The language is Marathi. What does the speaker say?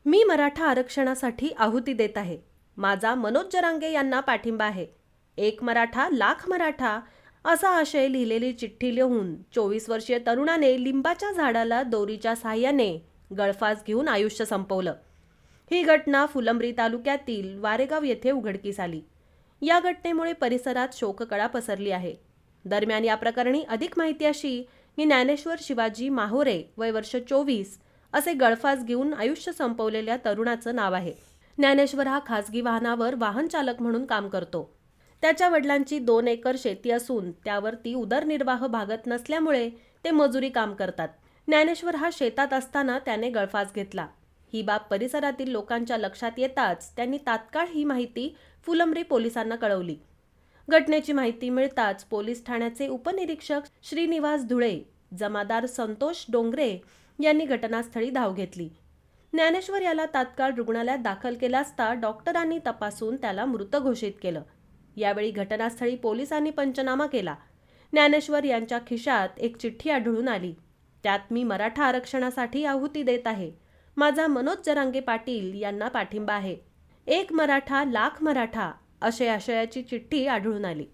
मी मराठा आरक्षणासाठी आहुती देत आहे. माझा मनोज जरांगे यांना पाठिंबा आहे. एक मराठा लाख मराठा असा आशय लिहिलेली चिठ्ठी लिहून 24 वर्षीय तरुणाने लिंबाच्या झाडाला दोरीच्या साहाय्याने गळफास घेऊन आयुष्य संपवलं. ही घटना फुलंब्री तालुक्यातील वारेगाव येथे उघडकीस आली. या घटनेमुळे परिसरात शोककळा पसरली आहे. दरम्यान या प्रकरणी अधिक माहिती अशी की ज्ञानेश्वर शिवाजी माहोरे वय वर्ष 24 असे गळफास घेऊन आयुष्य संपवलेल्या तरुणाचं नाव आहे. ज्ञानेश्वर हा खासगी वाहनावर वाहन चालक म्हणून काम करतो. त्याच्या वडिलांची 2 एकर शेती असून त्यावरती उदरनिर्वाह भागत नसल्यामुळे ते मजुरी काम करतात. ज्ञानेश्वर हा शेतात असताना त्याने गळफास घेतला. ही बाब परिसरातील लोकांच्या लक्षात येताच त्यांनी तात्काळ ही माहिती फुलंब्री पोलिसांना कळवली. घटनेची माहिती मिळताच पोलीस ठाण्याचे उपनिरीक्षक श्रीनिवास धुळे, जमादार संतोष डोंगरे यांनी घटनास्थळी धाव घेतली. ज्ञानेश्वर याला तात्काळ रुग्णालयात दाखल केलं असता डॉक्टरांनी तपासून त्याला मृत घोषित केलं. यावेळी घटनास्थळी पोलिसांनी पंचनामा केला. ज्ञानेश्वर यांच्या खिशात एक चिठ्ठी आढळून आली. त्यात मी मराठा आरक्षणासाठी आहुती देत आहे. माझा मनोज जरांगे पाटील यांना पाठिंबा आहे. एक मराठा लाख मराठा अशा आशयाची चिठ्ठी आढळून आली.